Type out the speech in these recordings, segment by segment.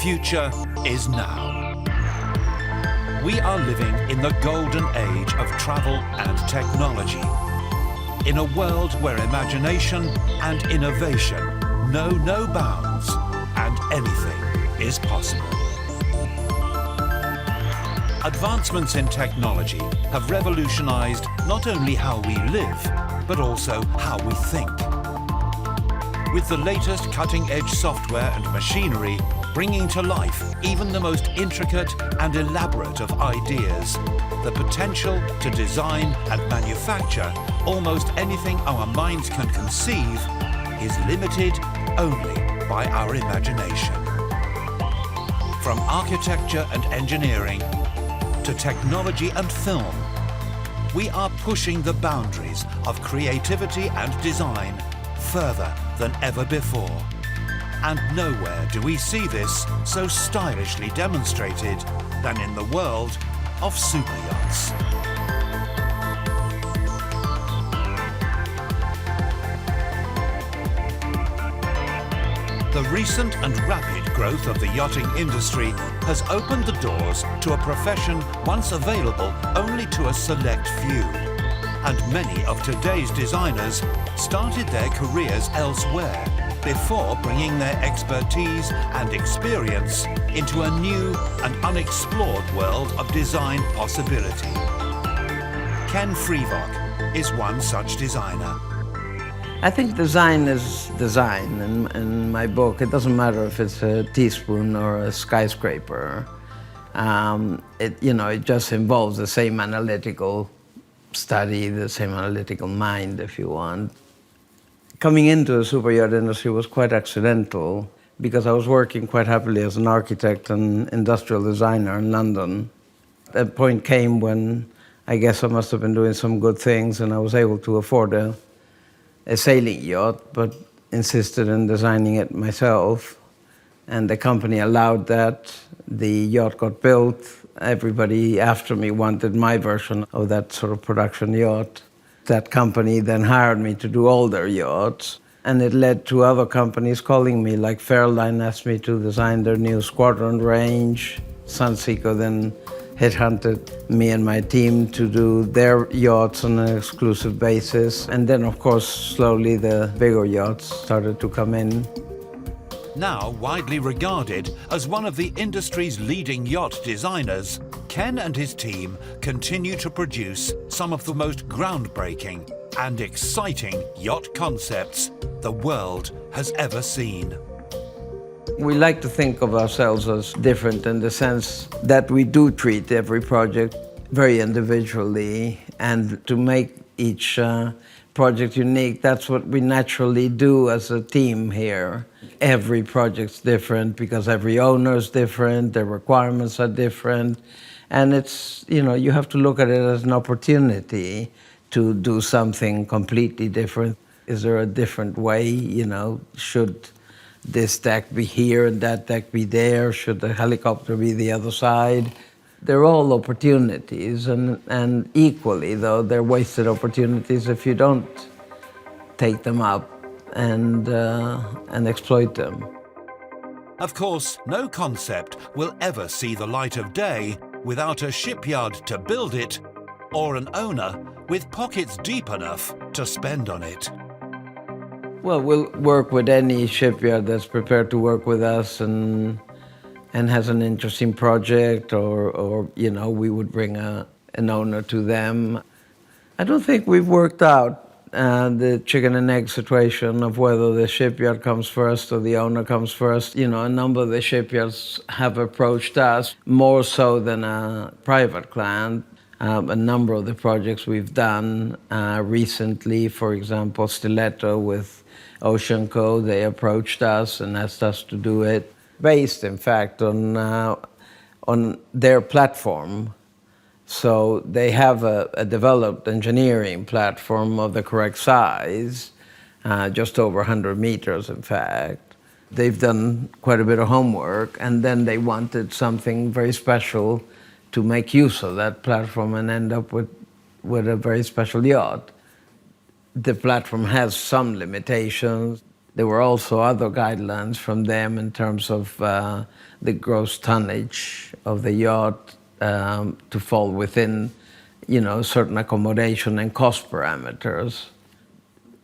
future is now. We are living in the golden age of travel and technology. In a world where imagination and innovation know no bounds and anything is possible. Advancements in technology have revolutionized not only how we live, but also how we think. With the latest cutting-edge software and machinery bringing to life even the most intricate and elaborate of ideas, the potential to design and manufacture almost anything our minds can conceive is limited only by our imagination. From architecture and engineering to technology and film, we are pushing the boundaries of creativity and design further than ever before. And nowhere do we see this so stylishly demonstrated than in the world of superyachts. The recent and rapid growth of the yachting industry has opened the doors to a profession once available only to a select few. And many of today's designers started their careers elsewhere before bringing their expertise and experience into a new and unexplored world of design possibility. Ken Freevok is one such designer. I think design is design. In my book, it doesn't matter if it's a teaspoon or a skyscraper. It just involves the same analytical study, the same analytical mind, if you want. Coming into the superyacht industry was quite accidental because I was working quite happily as an architect and industrial designer in London. That point came when I guess I must have been doing some good things and I was able to afford a sailing yacht, but insisted in designing it myself. And the company allowed that. The yacht got built. Everybody after me wanted my version of that sort of production yacht. That company then hired me to do all their yachts. And it led to other companies calling me, like Fairline asked me to design their new squadron range. Sunseeker then headhunted me and my team to do their yachts on an exclusive basis. And then, of course, slowly the bigger yachts started to come in. Now widely regarded as one of the industry's leading yacht designers, Ken and his team continue to produce some of the most groundbreaking and exciting yacht concepts the world has ever seen. We like to think of ourselves as different in the sense that we do treat every project very individually, and to make each project unique, that's what we naturally do as a team here. Every project's different because every owner is different, their requirements are different, and it's, you have to look at it as an opportunity to do something completely different. Is there a different way, should this deck be here and that deck be there? Should the helicopter be the other side? They're all opportunities, and equally, though, they're wasted opportunities if you don't take them up and exploit them. Of course, no concept will ever see the light of day without a shipyard to build it or an owner with pockets deep enough to spend on it. Well, we'll work with any shipyard that's prepared to work with us and has an interesting project, or we would bring an owner to them. I don't think we've worked out the chicken and egg situation of whether the shipyard comes first or the owner comes first. A number of the shipyards have approached us more so than a private client. A number of the projects we've done recently, for example, Stiletto with Ocean Co., they approached us and asked us to do it, based, in fact, on their platform. So they have a developed engineering platform of the correct size, just over 100 meters, in fact. They've done quite a bit of homework, and then they wanted something very special to make use of that platform and end up with a very special yacht. The platform has some limitations. there were also other guidelines from them in terms of the gross tonnage of the yacht to fall within, certain accommodation and cost parameters.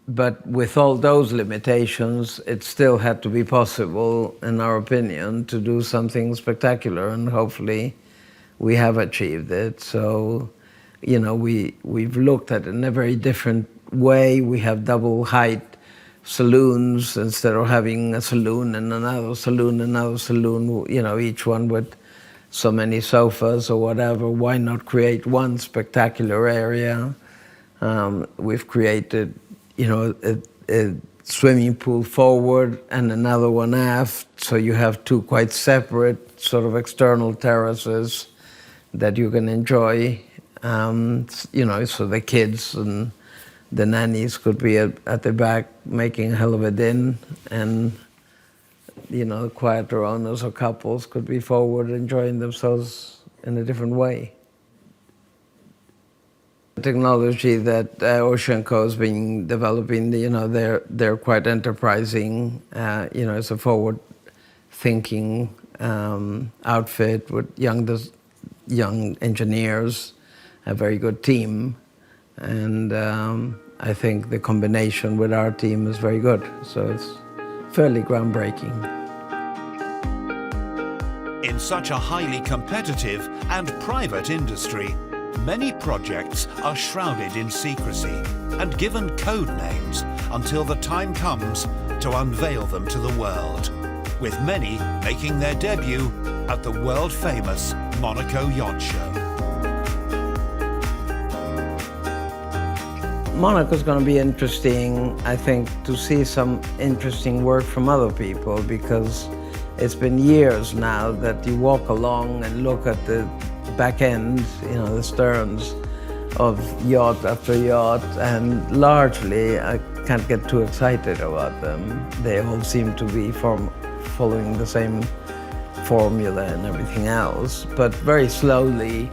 But with all those limitations, it still had to be possible, in our opinion, to do something spectacular, and hopefully we have achieved it. So, we've looked at it in a very different way. We have double height saloons instead of having a saloon and another saloon, each one with so many sofas or whatever. Why not create one spectacular area? We've created, a swimming pool forward and another one aft, so you have two quite separate sort of external terraces that you can enjoy, so the kids and the nannies could be at the back making a hell of a din, and quieter owners or couples could be forward enjoying themselves in a different way. The technology that Oceanco has been developing, they're quite enterprising. It's a forward-thinking outfit with young engineers, a very good team, and I think the combination with our team is very good. So it's fairly groundbreaking. In such a highly competitive and private industry, many projects are shrouded in secrecy and given code names until the time comes to unveil them to the world, with many making their debut at the world-famous Monaco Yacht Show. Monaco's going to be interesting, I think, to see some interesting work from other people, because it's been years now that you walk along and look at the back end, the sterns of yacht after yacht, and largely I can't get too excited about them. They all seem to be following the same formula and everything else, but very slowly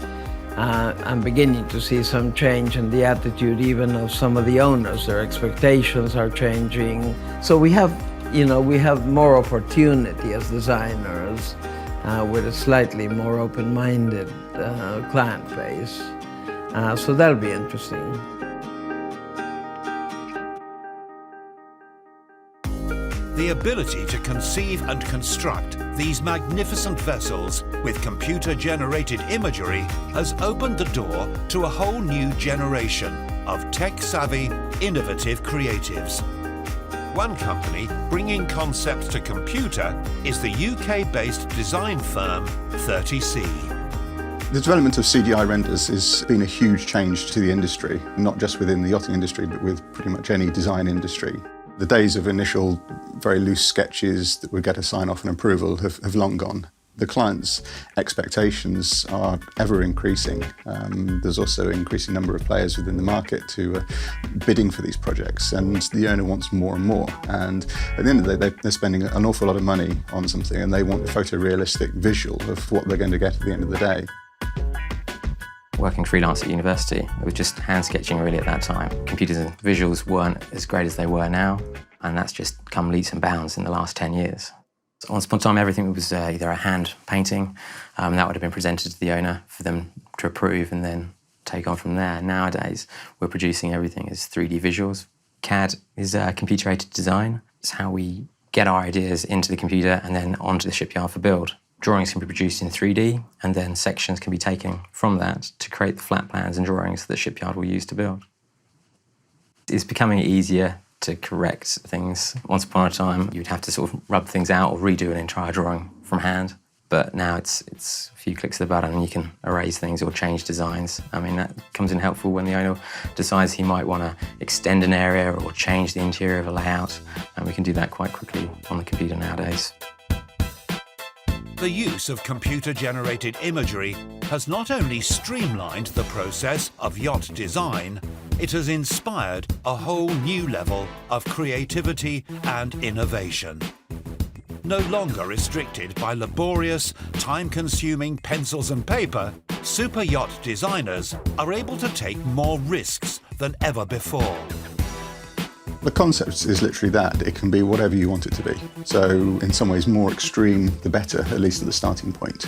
I'm beginning to see some change in the attitude even of some of the owners. Their expectations are changing. So we have more opportunity as designers with a slightly more open-minded client base. So that'll be interesting. The ability to conceive and construct these magnificent vessels with computer-generated imagery has opened the door to a whole new generation of tech-savvy, innovative creatives. One company bringing concepts to computer is the UK-based design firm 30C. The development of CGI renders has been a huge change to the industry, not just within the yachting industry, but with pretty much any design industry. The days of initial, very loose sketches that would get a sign-off and approval have long gone. The client's expectations are ever increasing. There's also an increasing number of players within the market who are bidding for these projects, and the owner wants more and more. And at the end of the day, they're spending an awful lot of money on something, and they want a photorealistic visual of what they're going to get at the end of the day. Working freelance at university, it was just hand sketching really at that time. Computers and visuals weren't as great as they were now, and that's just come leaps and bounds in the last 10 years. So once upon a time, everything was either a hand painting, that would have been presented to the owner for them to approve and then take on from there. Nowadays, we're producing everything as 3D visuals. CAD is computer-aided design. It's how we get our ideas into the computer and then onto the shipyard for build. Drawings can be produced in 3D, and then sections can be taken from that to create the flat plans and drawings that the shipyard will use to build. It's becoming easier to correct things. Once upon a time, you'd have to sort of rub things out or redo an entire drawing from hand. But now it's a few clicks of the button and you can erase things or change designs. I mean, that comes in helpful when the owner decides he might want to extend an area or change the interior of a layout, and we can do that quite quickly on the computer nowadays. The use of computer-generated imagery has not only streamlined the process of yacht design, it has inspired a whole new level of creativity and innovation. No longer restricted by laborious, time-consuming pencils and paper, super yacht designers are able to take more risks than ever before. The concept is literally that. It can be whatever you want it to be. So in some ways, more extreme, the better, at least at the starting point.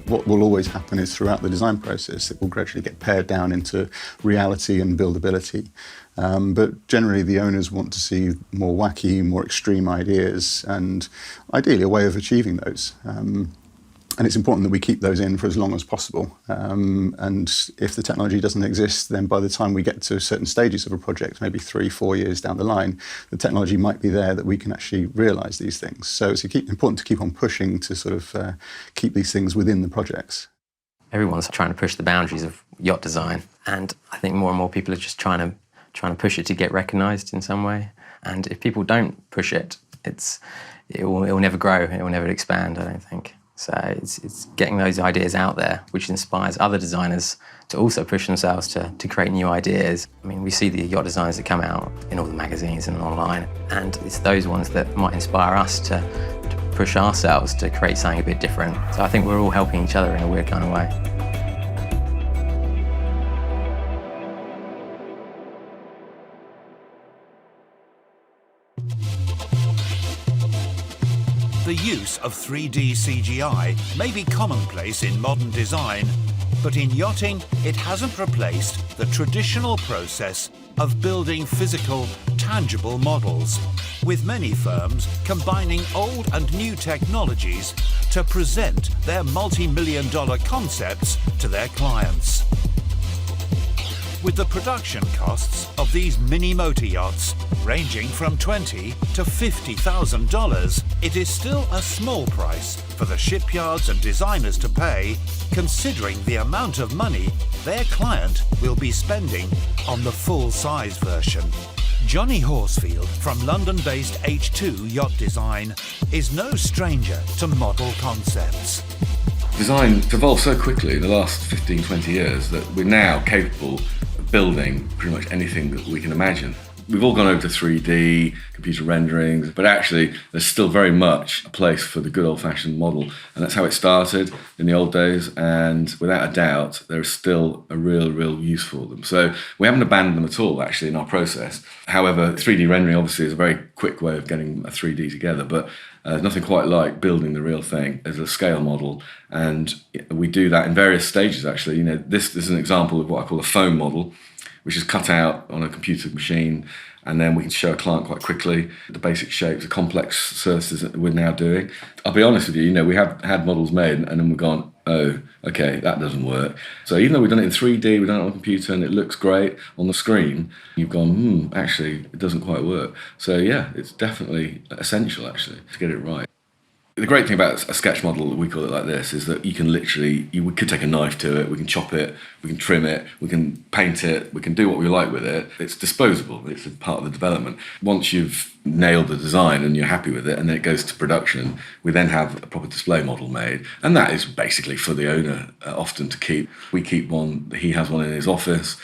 What will always happen is throughout the design process, it will gradually get pared down into reality and buildability. But generally, the owners want to see more wacky, more extreme ideas, and ideally a way of achieving those. And it's important that we keep those in for as long as possible. And if the technology doesn't exist, then by the time we get to certain stages of a project, maybe 3-4 years down the line, the technology might be there that we can actually realise these things. So it's important to keep on pushing to sort of keep these things within the projects. Everyone's trying to push the boundaries of yacht design, and I think more and more people are just trying to push it to get recognised in some way. And if people don't push it, it will never grow, it will never expand, I don't think. So it's getting those ideas out there, which inspires other designers to also push themselves to create new ideas. I mean, we see the yacht designs that come out in all the magazines and online, and it's those ones that might inspire us to push ourselves to create something a bit different. So I think we're all helping each other in a weird kind of way. The use of 3D CGI may be commonplace in modern design, but in yachting, it hasn't replaced the traditional process of building physical, tangible models, with many firms combining old and new technologies to present their multi-million-dollar concepts to their clients. With the production costs of these mini motor yachts ranging from $20,000 to $50,000, it is still a small price for the shipyards and designers to pay, considering the amount of money their client will be spending on the full-size version. Johnny Horsfield from London-based H2 Yacht Design is no stranger to model concepts. Design evolved so quickly in the last 15, 20 years that we're now capable of building pretty much anything that we can imagine. We've all gone over to 3D, computer renderings, but actually there's still very much a place for the good old-fashioned model. And that's how it started in the old days, and without a doubt, there is still a real use for them. So we haven't abandoned them at all, actually, in our process. However, 3D rendering obviously is a very quick way of getting a 3D together, but there's nothing quite like building the real thing as a scale model, and we do that in various stages, actually. You know, this is an example of what I call a foam model, which is cut out on a computer machine, and then we can show a client quite quickly the basic shapes, the complex surfaces that we're now doing. I'll be honest with you, we have had models made and then we've gone, oh, okay, that doesn't work. So even though we've done it in 3D, we've done it on a computer and it looks great on the screen, you've gone, actually, it doesn't quite work. So yeah, it's definitely essential, actually, to get it right. The great thing about a sketch model, we call it like this, is that you can literally, we could take a knife to it, we can chop it, we can trim it, we can paint it, we can do what we like with it. It's disposable, it's a part of the development. Once you've nailed the design and you're happy with it and then it goes to production, we then have a proper display model made. And that is basically for the owner often to keep. We keep one, he has one in his office.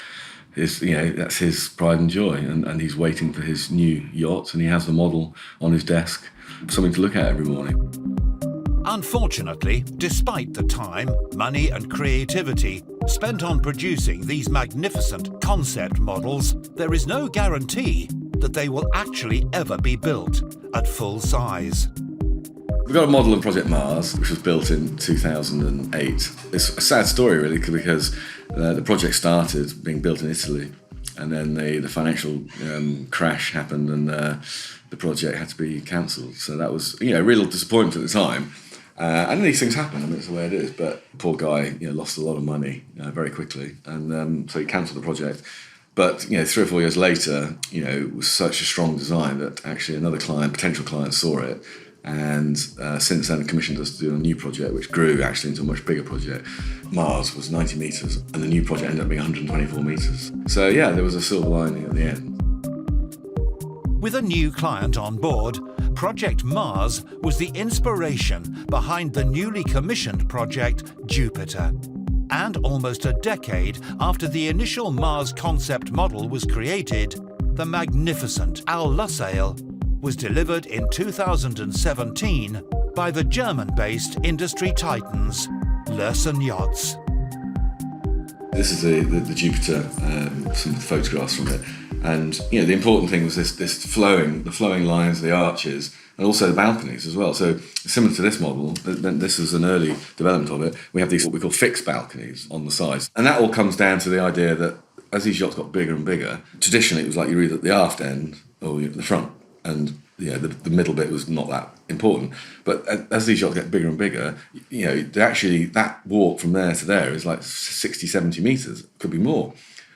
That's his pride and joy, and he's waiting for his new yacht and he has the model on his desk, something to look at every morning. Unfortunately, despite the time, money and creativity spent on producing these magnificent concept models, there is no guarantee that they will actually ever be built at full size. We've got a model of Project Mars, which was built in 2008. It's a sad story, really, because the project started being built in Italy, and then the financial crash happened, and the project had to be cancelled. So that was, a real disappointment at the time. And these things happen. I mean, it's the way it is. But the poor guy, lost a lot of money very quickly, and so he cancelled the project. But 3 or 4 years later, it was such a strong design that actually another potential client, saw it. And since then commissioned us to do a new project, which grew actually into a much bigger project. Mars was 90 metres and the new project ended up being 124 metres. So yeah, there was a silver lining at the end. With a new client on board, Project Mars was the inspiration behind the newly commissioned project Jupiter. And almost a decade after the initial Mars concept model was created, the magnificent Al Lussail was delivered in 2017 by the German-based industry titans, Lürssen Yachts. This is the Jupiter, some photographs from it. And the important thing was the flowing lines, the arches, and also the balconies as well. So similar to this model, this was an early development of it. We have these what we call fixed balconies on the sides, and that all comes down to the idea that as these yachts got bigger and bigger, traditionally it was like you're either at the aft end or you're at the front, and the middle bit was not that important. But as these yachts get bigger and bigger, actually that walk from there to there is like 60, 70 metres, could be more,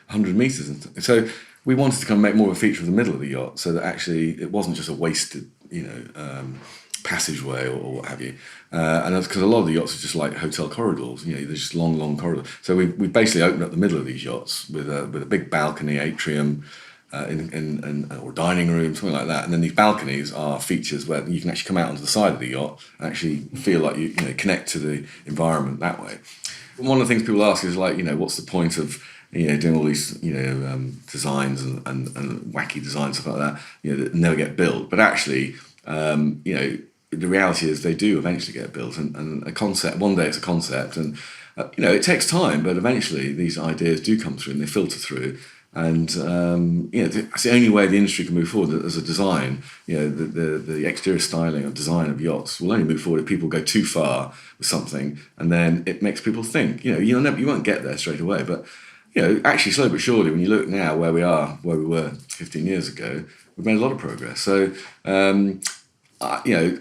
100 metres. And so we wanted to kind of make more of a feature of the middle of the yacht, so that actually it wasn't just a wasted, passageway or what have you. And that's because a lot of the yachts are just like hotel corridors. They're just long corridors. So we basically opened up the middle of these yachts with a big balcony, atrium, or dining room, something like that. And then these balconies are features where you can actually come out onto the side of the yacht and actually feel like you connect to the environment that way. And one of the things people ask is like, what's the point of doing all these designs and wacky designs, stuff like that, that never get built. But actually, the reality is they do eventually get built, and a concept. One day it's a concept, and it takes time, but eventually these ideas do come through and they filter through. And it's the only way the industry can move forward. As a design, the exterior styling or design of yachts will only move forward if people go too far with something, and then it makes people think. You won't get there straight away, but actually slowly but surely, when you look now where we were 15 years ago, we've made a lot of progress. So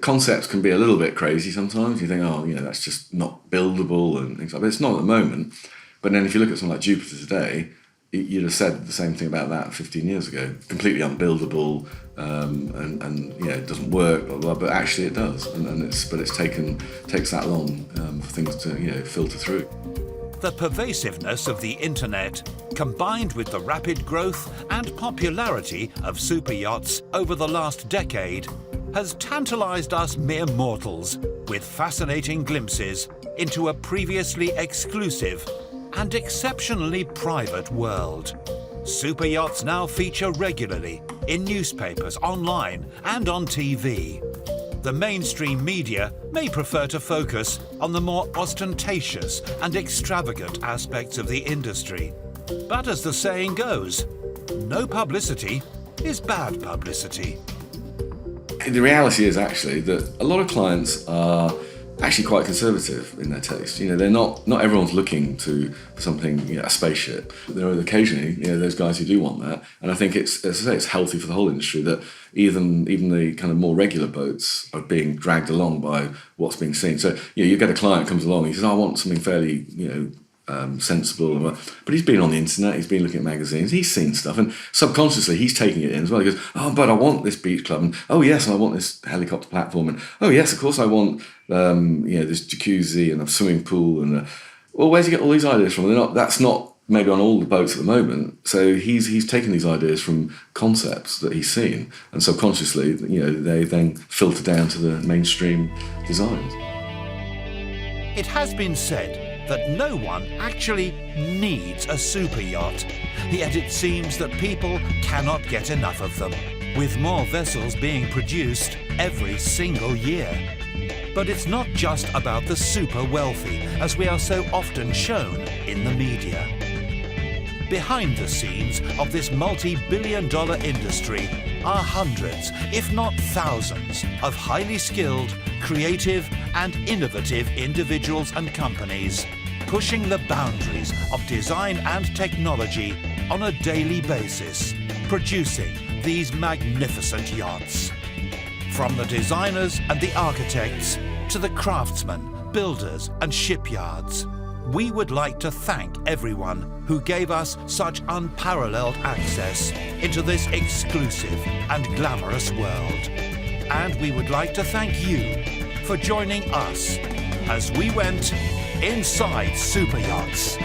concepts can be a little bit crazy sometimes. You think, that's just not buildable and things like that. But it's not at the moment. But then if you look at something like Jupiter today, you'd have said the same thing about that 15 years ago. Completely unbuildable, and it doesn't work, blah, blah, but actually it does. And it's takes that long for things to filter through. The pervasiveness of the internet, combined with the rapid growth and popularity of super yachts over the last decade, has tantalized us mere mortals with fascinating glimpses into a previously exclusive and exceptionally private world. Super yachts now feature regularly in newspapers, online, and on TV. The mainstream media may prefer to focus on the more ostentatious and extravagant aspects of the industry. But as the saying goes, no publicity is bad publicity. The reality is actually that a lot of clients are actually quite conservative in their taste. They're not everyone's looking for something, a spaceship. There are occasionally, those guys who do want that. And I think it's, as I say, it's healthy for the whole industry that even the kind of more regular boats are being dragged along by what's being seen. So, you get a client comes along, he says, I want something fairly, sensible. But he's been on the internet, he's been looking at magazines, he's seen stuff, and subconsciously he's taking it in as well. He goes, but I want this beach club, and yes, I want this helicopter platform, and yes, of course I want this jacuzzi and a swimming pool, and where's he get all these ideas from? That's not maybe on all the boats at the moment. So he's taken these ideas from concepts that he's seen, and subconsciously, they then filter down to the mainstream designs. It has been said that no one actually needs a super yacht, yet it seems that people cannot get enough of them, with more vessels being produced every single year. But it's not just about the super wealthy, as we are so often shown in the media. Behind the scenes of this multi-billion-dollar industry are hundreds, if not thousands, of highly skilled, creative and innovative individuals and companies, pushing the boundaries of design and technology on a daily basis, producing these magnificent yachts. From the designers and the architects to the craftsmen, builders and shipyards, we would like to thank everyone who gave us such unparalleled access into this exclusive and glamorous world. And we would like to thank you for joining us as we went inside super yachts.